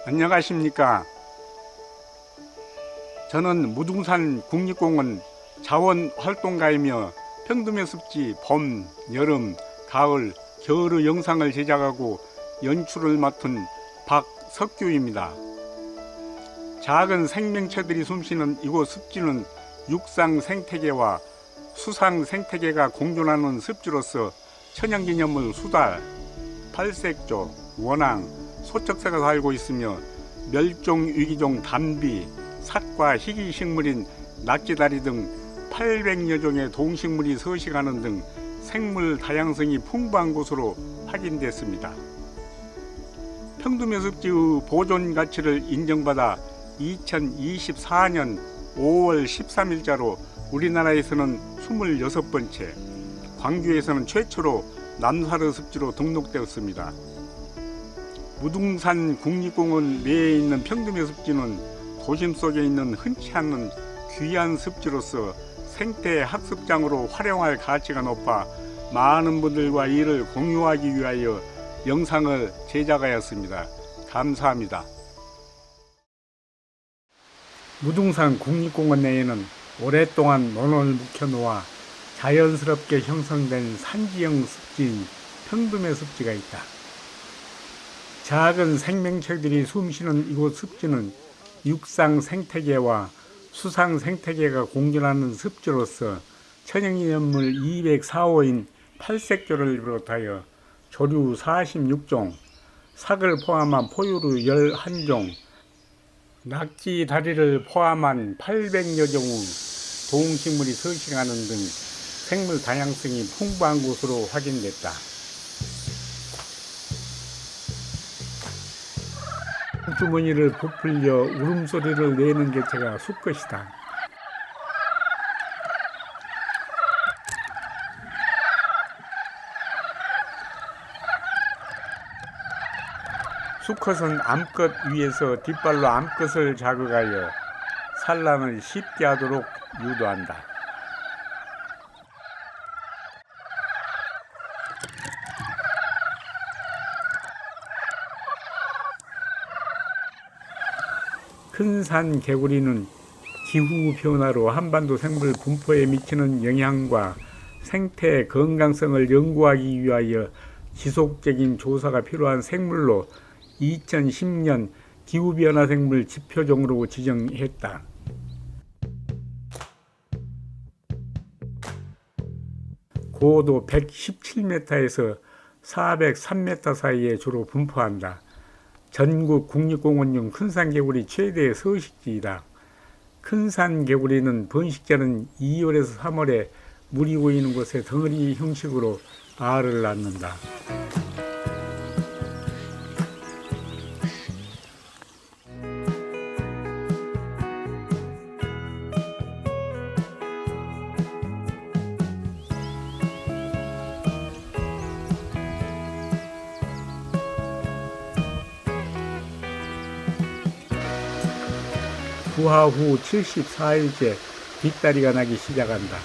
안녕하십니까. 저는 무등산 국립공원 자원활동가이며 평등의 습지 봄, 여름, 가을, 겨울의 영상을 제작하고 연출을 맡은 박석규입니다. 작은 생명체들이 숨쉬는 이곳 습지는 육상 생태계와 수상 생태계가 공존하는 습지로서 천연기념물 수달, 팔색조, 원앙, 소쩍새가 살고 있으며 멸종위기종 담비, 삿과 희귀식물인 낙지다리 등 800여 종의 동식물이 서식하는 등 생물 다양성이 풍부한 곳으로 확인됐습니다. 평두면 습지의 보존 가치를 인정받아 2024년 5월 13일자로 우리나라에서는 26번째, 광주에서는 최초로 남사르 습지로 등록되었습니다. 무등산 국립공원 내에 있는 평두면 습지는 도심 속에 있는 흔치 않은 귀한 습지로서 생태 학습장으로 활용할 가치가 높아 많은 분들과 이를 공유하기 위하여 영상을 제작하였습니다. 감사합니다. 무등산 국립공원 내에는 오랫동안 논을 묵혀놓아 자연스럽게 형성된 산지형 습지인 평두면 습지가 있다. 작은 생명체들이 숨쉬는 이곳 습지는 육상 생태계와 수상 생태계가 공존하는 습지로서 천연기념물 204호인 팔색조를 비롯하여 조류 46종, 삭을 포함한 포유류 11종, 낙지 다리를 포함한 800여 종의 동식물이 서식하는 등 생물 다양성이 풍부한 곳으로 확인됐다. 주머니를 부풀려 울음소리를 내는 개체가 수컷이다. 수컷은 암컷 위에서 뒷발로 암컷을 자극하여 산란을 쉽게 하도록 유도한다. 큰 산 개구리는 기후 변화로 한반도 생물 분포에 미치는 영향과 생태 건강성을 연구하기 위하여 지속적인 조사가 필요한 생물로 2010년 기후변화 생물 지표종으로 지정했다. 고도 117m에서 403m 사이에 주로 분포한다. 전국 국립공원 중 큰산개구리 최대 서식지이다. 큰산개구리는 번식자는 2월에서 3월에 물이 고이는 곳에 덩어리 형식으로 알을 낳는다. 부화 후 74일째 뒷다리가 나기 시작한다.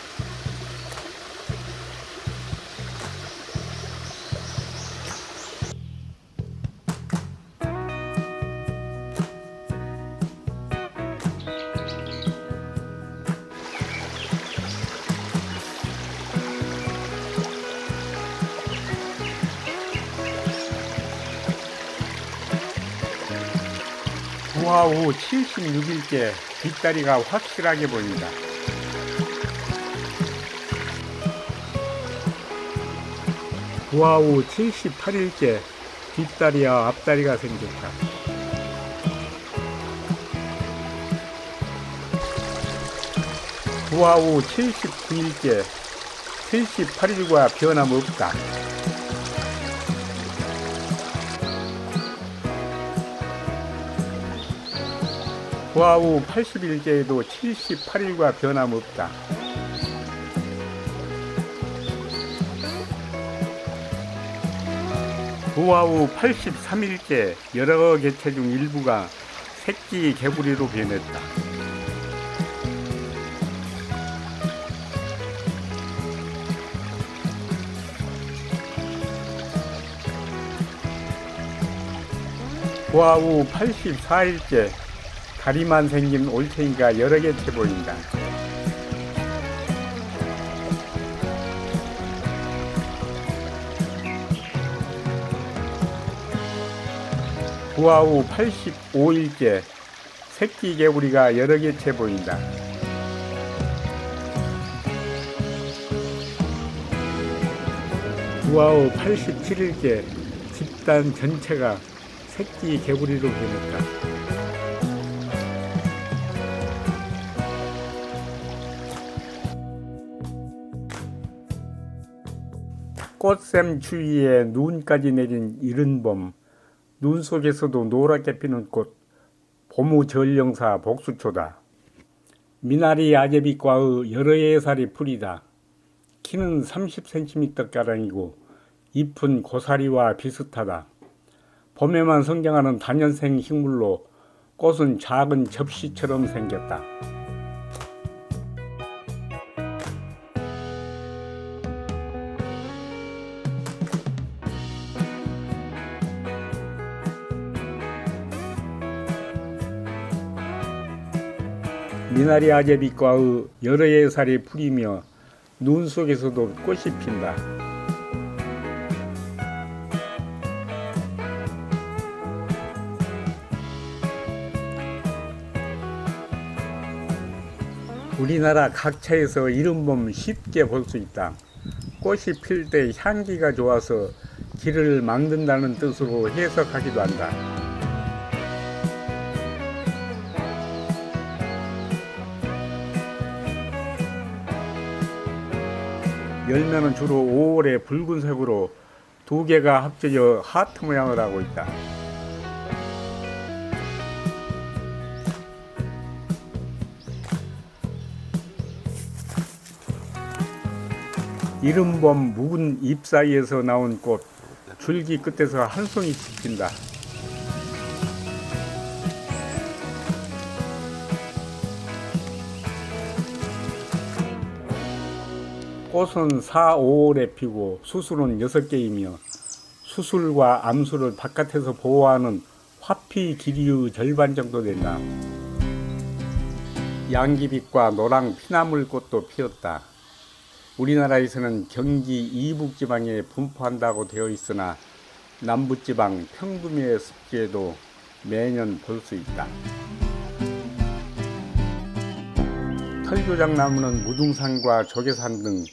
부화 후 76일째 뒷다리가 확실하게 보인다. 부화 후 78일째 뒷다리와 앞다리가 생겼다. 부화 후 79일째 78일과 변함없다. 부화 후 80일째에도 78일과 변함없다. 부화 후 83일째 여러 개체 중 일부가 새끼 개구리로 변했다. 부화 후 84일째 다리만 생긴 올챙이가 여러 개 채 보인다. 부화 후 85일째 새끼 개구리가 여러 개 채 보인다. 부화 후 87일째 집단 전체가 새끼 개구리로 변했다. 꽃샘 추위에 눈까지 내린 이른 봄, 눈 속에서도 노랗게 피는 꽃, 봄의 전령사 복수초다. 미나리 아제비과의 여러 해살이 풀이다. 키는 30cm가량이고 잎은 고사리와 비슷하다. 봄에만 성장하는 다년생 식물로 꽃은 작은 접시처럼 생겼다. 미나리 아제비과의 여러 해살이 풀이며 눈 속에서도 꽃이 핀다. 우리나라 각처에서 이른 봄 쉽게 볼 수 있다. 꽃이 필 때 향기가 좋아서 길을 막는다는 뜻으로 해석하기도 한다. 열매는 주로 5월에 붉은색으로 두 개가 합쳐져 하트 모양을 하고 있다. 이른 봄 묵은 잎 사이에서 나온 꽃, 줄기 끝에서 한 송이 핀다. 꽃은 4, 5월에 피고 수술은 6개이며 수술과 암수를 바깥에서 보호하는 화피 길이의 절반 정도 된다. 양귀빛과 노랑 피나물꽃도 피었다. 우리나라에서는 경기 이북지방에 분포한다고 되어 있으나 남부지방 평금의 습지에도 매년 볼 수 있다. 털교장나무는 무등산과 조개산 등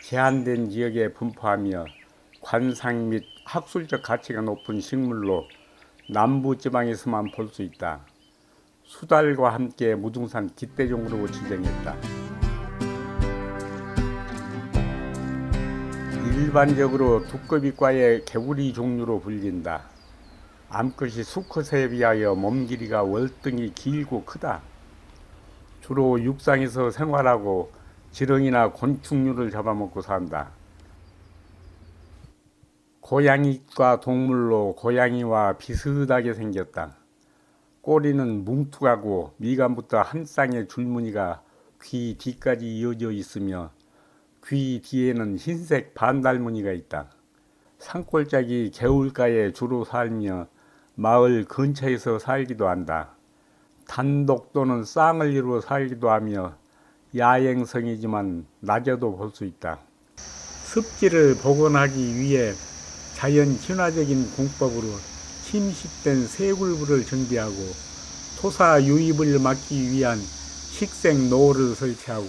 제한된 지역에 분포하며 관상 및 학술적 가치가 높은 식물로 남부지방에서만 볼 수 있다. 수달과 함께 무등산 깃대종으로 지정했다. 일반적으로 두꺼비과의 개구리 종류로 불린다. 암컷이 수컷에 비하여 몸 길이가 월등히 길고 크다. 주로 육상에서 생활하고 지렁이나 곤충류를 잡아먹고 산다. 고양이과 동물로 고양이와 비슷하게 생겼다. 꼬리는 뭉툭하고 미간부터 한 쌍의 줄무늬가 귀 뒤까지 이어져 있으며 귀 뒤에는 흰색 반달무늬가 있다. 산골짜기 개울가에 주로 살며 마을 근처에서 살기도 한다. 단독 또는 쌍을 이루어 살기도 하며 야행성이지만 낮에도 볼 수 있다. 습지를 복원하기 위해 자연 친화적인 공법으로 침식된 쇠굴부를 정비하고 토사 유입을 막기 위한 식생 노를 설치하고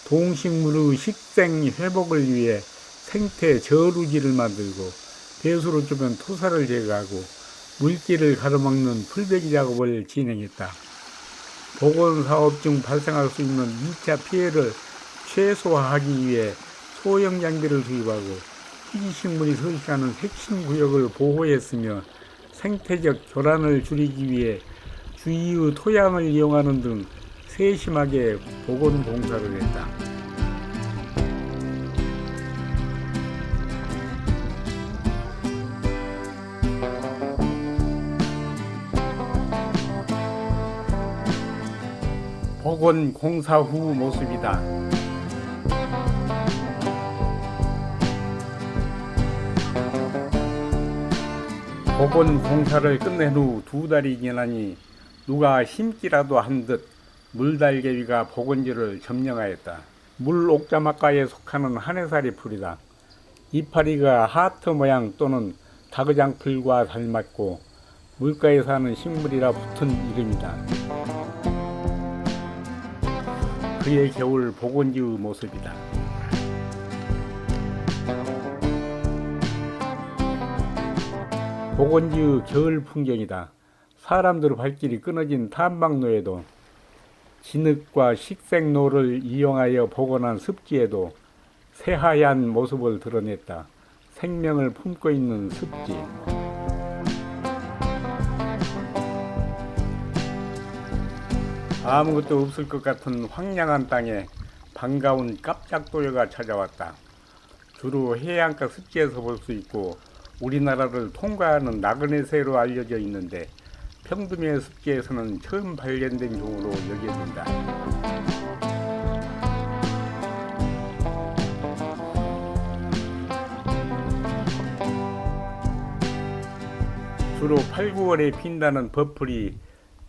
동식물의 식생 회복을 위해 생태 저루지를 만들고 배수로 주변 토사를 제거하고 물길을 가로막는 풀베기 작업을 진행했다. 복원사업 중 발생할 수 있는 2차 피해를 최소화하기 위해 소형 장비를 투입하고 희귀식물이 서식하는 핵심 구역을 보호했으며 생태적 교란을 줄이기 위해 주위의 토양을 이용하는 등 세심하게 복원 공사를 했다. 복원 공사 후 모습이다. 복원 공사를 끝낸 후 2달이 지나니 누가 심기라도 한 듯 물달개비가 복원지를 점령하였다. 물옥자막가에 속하는 한해살이 풀이다. 이파리가 하트 모양 또는 다그장풀과 닮았고 물가에 사는 식물이라 붙은 이름이다. 그의 겨울 복원지의 모습이다. 복원지의 겨울 풍경이다. 사람들 발길이 끊어진 탐방로에도, 진흙과 식생로를 이용하여 복원한 습지에도 새하얀 모습을 드러냈다. 생명을 품고 있는 습지. 아무것도 없을 것 같은 황량한 땅에 반가운 깜짝도요가 찾아왔다. 주로 해안가 습지에서 볼 수 있고 우리나라를 통과하는 나그네 새로 알려져 있는데 평두면 습지에서는 처음 발견된 종으로 여겨진다. 주로 8, 9월에 핀다는 버풀이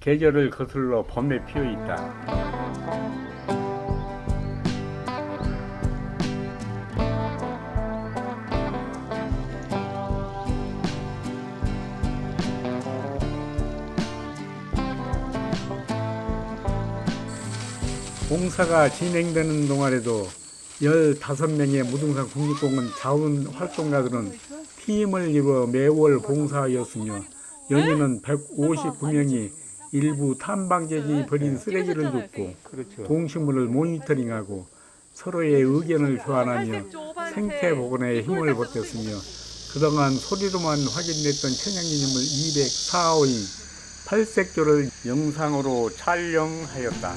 계절을 거슬러 봄에 피어 있다. 공사가 진행되는 동안에도 15명의 무등산 국립공원 자원활동가들은 팀을 이루어 매월 봉사하였으며 연인은 159명이 일부 탐방객이 버린 쓰레기를 줍고 동식물을 모니터링하고 서로의 의견을 교환하며 생태 복원에 힘을 보탰으며 그동안 소리로만 확인됐던 천연기념물 204호인 팔색조를 영상으로 촬영하였다.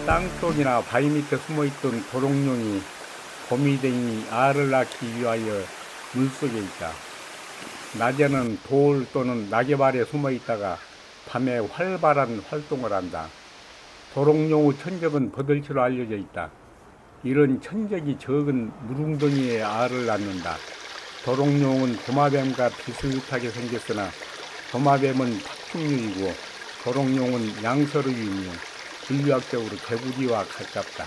땅속이나 바위 밑에 숨어있던 도롱뇽이 곰이 댕이 알을 낳기 위하여 물속에 있다. 낮에는 돌 또는 낙엽 아래 숨어있다가 밤에 활발한 활동을 한다. 도롱뇽의 천적은 버들치로 알려져 있다. 이런 천적이 적은 물웅덩이에 알을 낳는다. 도롱뇽은 도마뱀과 비슷하게 생겼으나 도마뱀은 파충류이고 도롱뇽은 양서류이며 분류학적으로 개구리와 가깝다.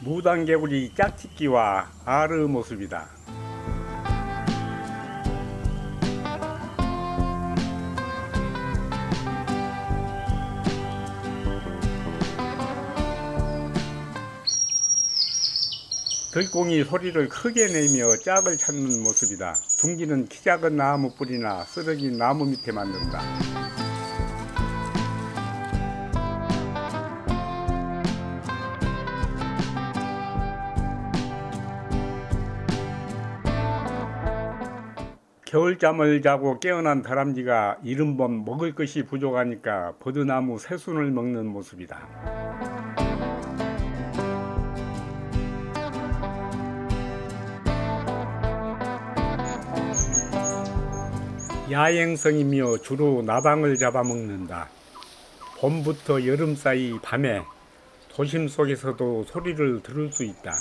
무당개구리 짝짓기와 알의 모습이다. 들공이 소리를 크게 내며 짝을 찾는 모습이다. 둥기는 키 작은 나무 뿌리나 쓰러진 나무 밑에 만든다. 겨울잠을 자고 깨어난 다람쥐가 이른 밤 먹을 것이 부족하니까 버드나무 새순을 먹는 모습이다. 야행성이며 주로 나방을 잡아먹는다. 봄부터 여름 사이 밤에 도심 속에서도 소리를 들을 수 있다.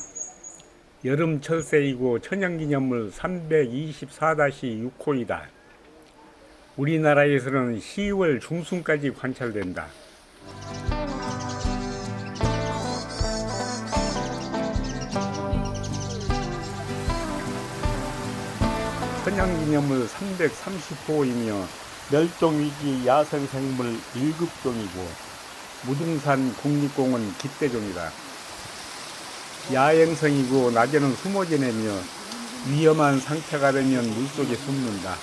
여름 철새이고 천연기념물 324-6호이다. 우리나라에서는 10월 중순까지 관찰된다. 천연기념물 330호이며 멸종위기 야생생물 1급종이고 무등산 국립공원 깃대종이다. 야행성이고 낮에는 숨어 지내며 위험한 상태가 되면 물속에 숨는다.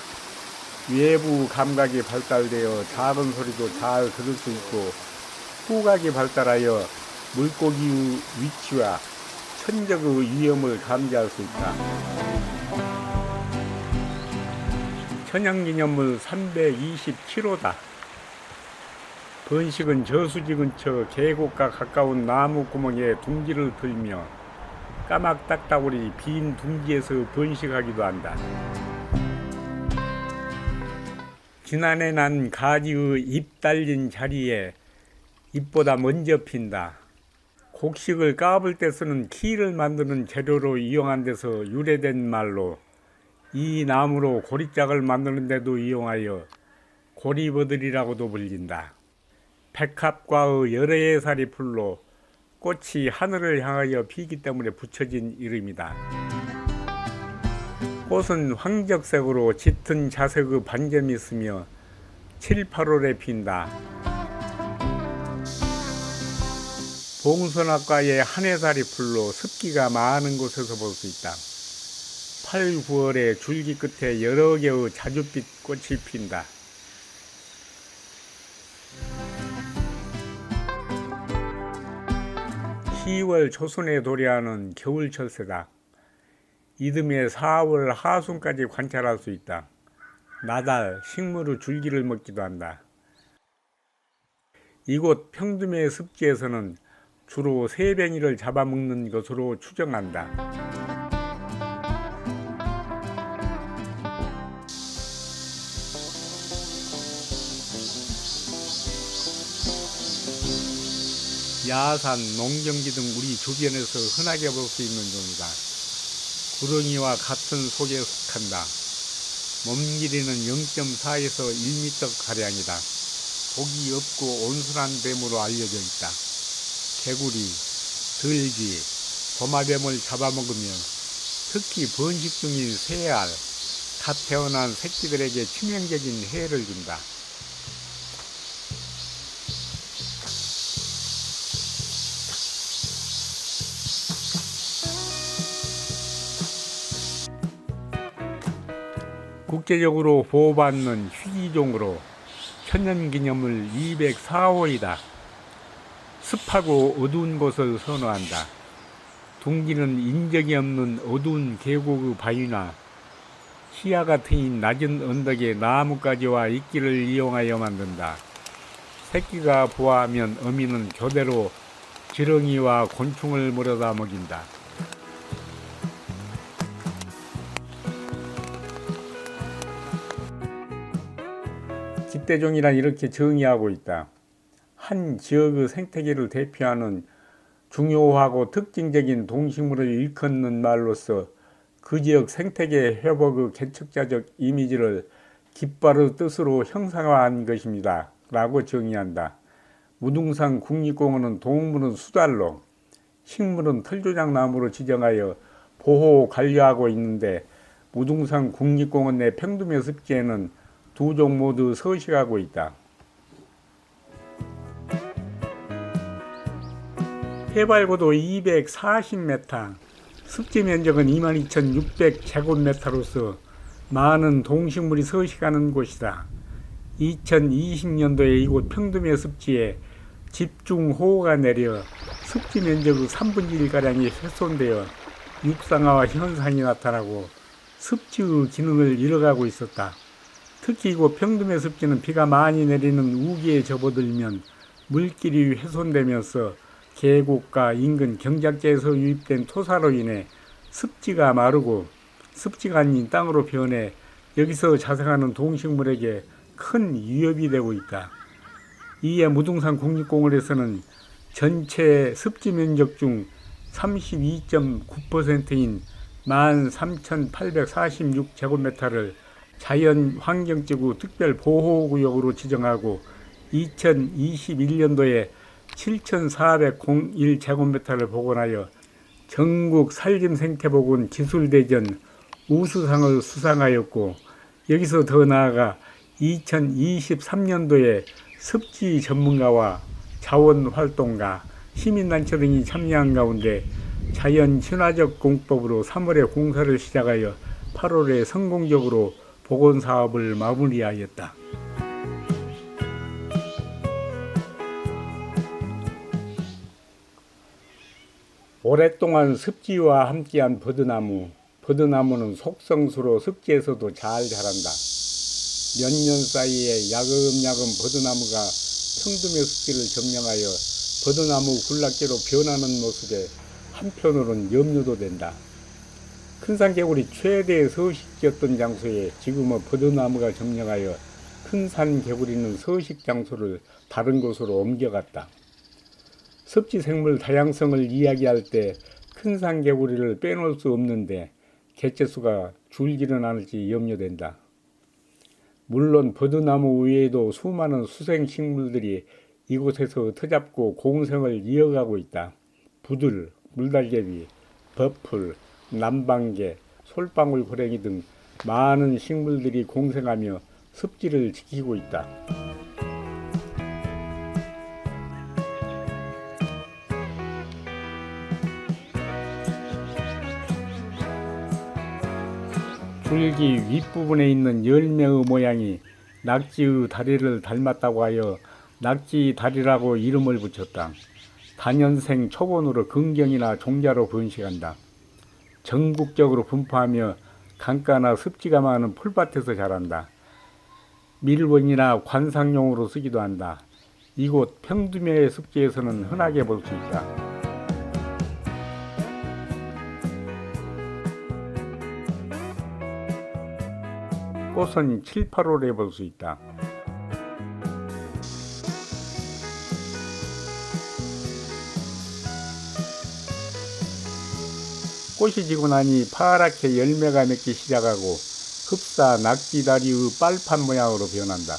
외부 감각이 발달되어 작은 소리도 잘 들을 수 있고 후각이 발달하여 물고기의 위치와 천적의 위험을 감지할 수 있다. 천연기념물 327호다. 번식은 저수지 근처 계곡과 가까운 나무 구멍에 둥지를 들며 까막 딱따구리 빈 둥지에서 번식하기도 한다. 지난해 난 가지의 잎 달린 자리에 잎보다 먼저 핀다. 곡식을 까불 때 쓰는 키를 만드는 재료로 이용한 데서 유래된 말로 이 나무로 고리짝을 만드는 데도 이용하여 고리버들이라고도 불린다. 백합과의 여러 해살이 풀로 꽃이 하늘을 향하여 피기 때문에 붙여진 이름이다. 꽃은 황적색으로 짙은 자색의 반점이 있으며 7, 8월에 핀다. 봉선악과의 한해살이 풀로 습기가 많은 곳에서 볼 수 있다. 8, 9월에 줄기 끝에 여러 개의 자줏빛 꽃이 핀다. (10월) 초순에 도래하는 겨울철새다. 이듬해 4월 하순까지 관찰할 수 있다. 나달, 식물의 줄기를 먹기도 한다. 이곳 평두매 습지에서는 주로 새뱅이를 잡아먹는 것으로 추정한다. 야산, 농경지 등 우리 주변에서 흔하게 볼 수 있는 종이다. 구렁이와 같은 속에 속한다. 몸 길이는 0.4에서 1m가량이다. 독이 없고 온순한 뱀으로 알려져 있다. 개구리, 들쥐, 도마뱀을 잡아먹으며 특히 번식 중인 새알, 갓 태어난 새끼들에게 치명적인 해를 준다. 국제적으로 보호받는 희귀종으로 천년기념을 204호이다. 습하고 어두운 곳을 선호한다. 둥지는 인적이 없는 어두운 계곡의 바위나 시야가 트인 낮은 언덕의 나뭇가지와 이끼를 이용하여 만든다. 새끼가 부화하면 어미는 교대로 지렁이와 곤충을 물어다 먹인다. 집대종이란 이렇게 정의하고 있다. 한 지역의 생태계를 대표하는 중요하고 특징적인 동식물을 일컫는 말로서 그 지역 생태계 회복의 개척자적 이미지를 깃발의 뜻으로 형상화한 것입니다. 라고 정의한다. 무등산 국립공원은 동물은 수달로, 식물은 털조장나무로 지정하여 보호 관리하고 있는데 무등산 국립공원 내 평두매 습지에는 두 종 모두 서식하고 있다. 해발고도 240m, 습지 면적은 22,600제곱미터로서 많은 동식물이 서식하는 곳이다. 2020년도에 이곳 평두매 습지에 집중호우가 내려 습지 면적의 3분의 1가량이 훼손되어 육상화 현상이 나타나고 습지의 기능을 잃어가고 있었다. 특히 이곳 평두매 습지는 비가 많이 내리는 우기에 접어들면 물길이 훼손되면서 계곡과 인근 경작지에서 유입된 토사로 인해 습지가 마르고 습지가 아닌 땅으로 변해 여기서 자생하는 동식물에게 큰 위협이 되고 있다. 이에 무등산 국립공원에서는 전체 습지 면적 중 32.9%인 13,846제곱미터를 자연환경지구 특별보호구역으로 지정하고 2021년도에 7,401제곱미터를 복원하여 전국 산림생태보건 기술대전 우수상을 수상하였고 여기서 더 나아가 2023년도에 습지 전문가와 자원활동가, 시민단체 등이 참여한 가운데 자연친화적 공법으로 3월에 공사를 시작하여 8월에 성공적으로 복원사업을 마무리하였다. 오랫동안 습지와 함께한 버드나무, 버드나무는 속성수로 습지에서도 잘 자란다. 몇 년 사이에 야금야금 버드나무가 평두매 습지를 점령하여 버드나무 군락지로 변하는 모습에 한편으로는 염려도 된다. 큰산개구리 최대의 서식지였던 장소에 지금은 버드나무가 점령하여 큰산개구리는 서식 장소를 다른 곳으로 옮겨갔다. 습지 생물 다양성을 이야기할 때 큰산개구리를 빼놓을 수 없는데 개체수가 줄지는 않을지 염려된다. 물론 버드나무 외에도 수많은 수생식물들이 이곳에서 터잡고 공생을 이어가고 있다. 부들, 물달개비, 버풀, 남방개, 솔방울고랭이 등 많은 식물들이 공생하며 습지를 지키고 있다. 줄기 윗부분에 있는 열매의 모양이 낙지의 다리를 닮았다고 하여 낙지다리라고 이름을 붙였다. 단연생 초본으로 근경이나 종자로 번식한다. 전국적으로 분포하며 강가나 습지가 많은 풀밭에서 자란다. 밀원이나 관상용으로 쓰기도 한다. 이곳 평두면의 습지에서는 흔하게 볼 수 있다. 꽃은 7, 8월에 볼 수 있다. 꽃이 지고 나니 파랗게 열매가 맺기 시작하고 흡사 낙지다리의 빨판 모양으로 변한다.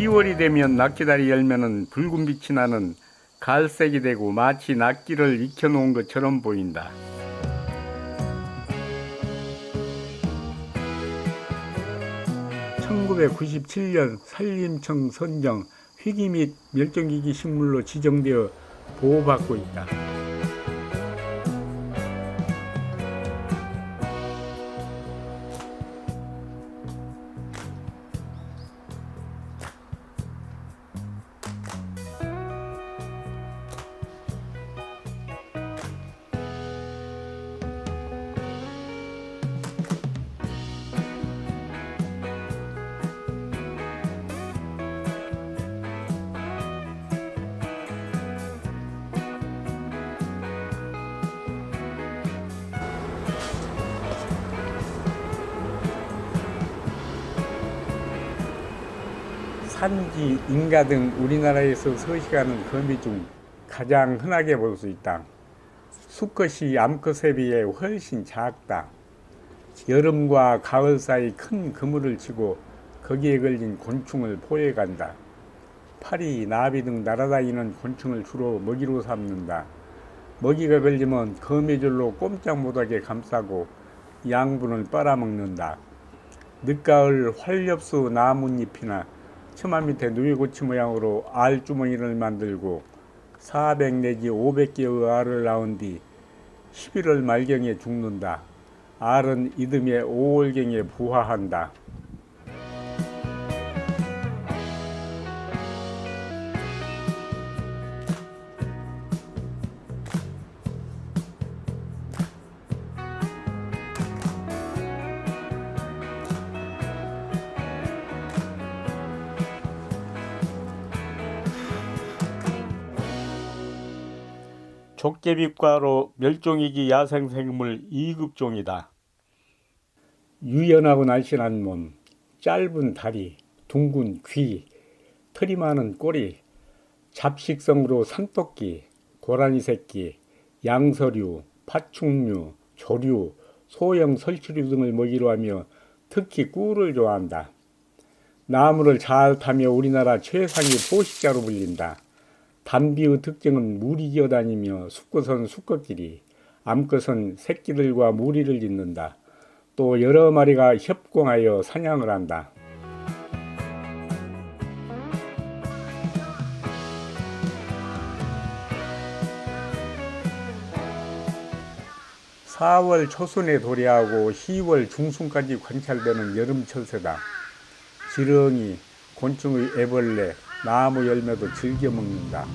(10월이) 되면 낙지다리 열매는 붉은 빛이 나는 갈색이 되고 마치 낙지를 익혀놓은 것처럼 보인다. (1997년) 산림청 선정 희귀 및 멸종위기 식물로 지정되어 보호받고 있다. 산지, 인가 등 우리나라에서 서식하는 거미 중 가장 흔하게 볼 수 있다. 수컷이 암컷에 비해 훨씬 작다. 여름과 가을 사이 큰 그물을 치고 거기에 걸린 곤충을 포획한다. 파리, 나비 등 날아다니는 곤충을 주로 먹이로 삼는다. 먹이가 걸리면 거미줄로 꼼짝 못하게 감싸고 양분을 빨아먹는다. 늦가을 활엽수 나뭇잎이나 처마 밑에 누이고치 모양으로 알주머니를 만들고 400 내지 500개의 알을 낳은 뒤 11월 말경에 죽는다. 알은 이듬해 5월경에 부화한다. 족개비과로 멸종위기 야생생물 2급종이다. 유연하고 날씬한 몸, 짧은 다리, 둥근 귀, 털이 많은 꼬리, 잡식성으로 산토끼, 고라니 새끼, 양서류, 파충류, 조류, 소형 설치류 등을 먹이로 하며 특히 꿀을 좋아한다. 나무를 잘 타며 우리나라 최상위 포식자로 불린다. 단비의 특징은 물이 기어다니며 수컷은 수컷끼리, 암컷은 새끼들과 무리를 잇는다. 또 여러 마리가 협공하여 사냥을 한다. 4월 초순에 도래하고 10월 중순까지 관찰되는 여름철새다. 지렁이, 곤충의 애벌레, 나무 열매도 즐겨 먹는다.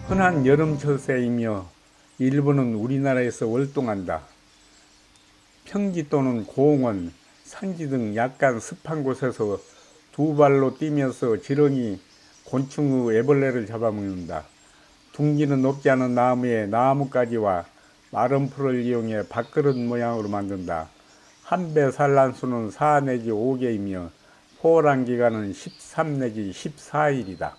흔한 여름 처새이며 일부는 우리나라에서 월동한다. 평지 또는 고원, 산지 등 약간 습한 곳에서 두 발로 뛰면서 지렁이, 곤충의 애벌레를 잡아먹는다. 둥지는 높지 않은 나무에 나뭇가지와 마른 풀을 이용해 밥그릇 모양으로 만든다. 한 배 산란수는 4 내지 5개이며 포란 기간은 13 내지 14일이다.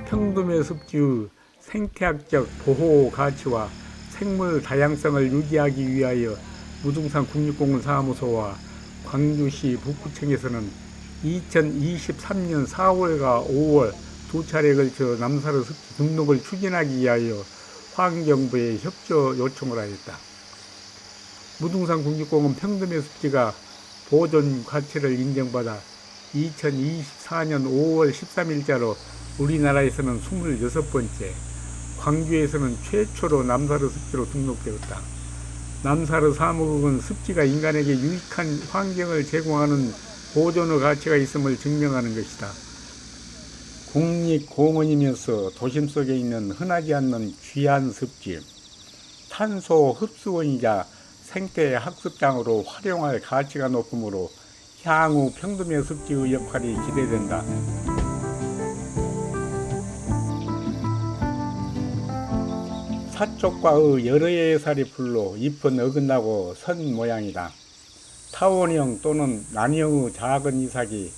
평금의 습지의 생태학적 보호 가치와 생물 다양성을 유지하기 위하여 무등산 국립공원 사무소와 광주시 북구청에서는 2023년 4월과 5월 두 차례에 걸쳐 남사르 습지 등록을 추진하기 위하여 환경부에 협조 요청을 하였다. 무등산 국립공원 평금의 습지가 보존 가치를 인정받아 2024년 5월 13일자로 우리나라에서는 26번째, 광주에서는 최초로 남사르 습지로 등록되었다. 남사르 사무국은 습지가 인간에게 유익한 환경을 제공하는 보존의 가치가 있음을 증명하는 것이다. 국립공원이면서 도심 속에 있는 흔하지 않는 귀한 습지, 탄소 흡수원이자 생태 학습장으로 활용할 가치가 높으므로 향후 평금의 습지의 역할이 기대된다. 사쪽과의 여러 예살이 풀로 잎은 어긋나고 선 모양이다. 타원형 또는 난형의 작은 이삭이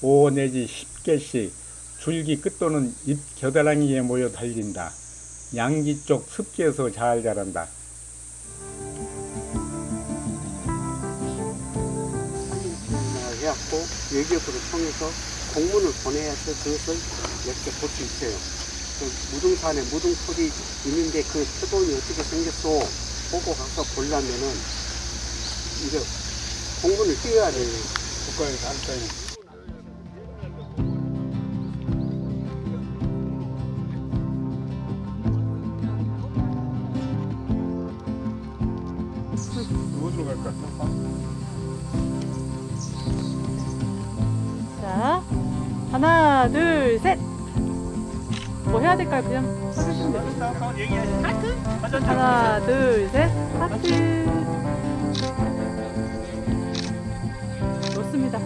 5 내지 10개씩 줄기 끝 또는 잎 겨드랑이에 모여 달린다. 양지 쪽 습지에서 잘 자란다. 해갖고 외교부를 통해서 공문을 보내서 그것을 이렇게 볼 수 있어요. 그 무등산에 무등풀이 있는데 그 표본이 어떻게 생겼어 보고 가서 보려면은 이제 공문을 띄워야 돼요. 국가에서 할 때는. 어디로 갈까? 자, 하나, 둘, 셋. 뭐 해야 될까요? 그냥 해주시면 돼요. 하트. 하나, 둘, 셋. 하트. 좋습니다.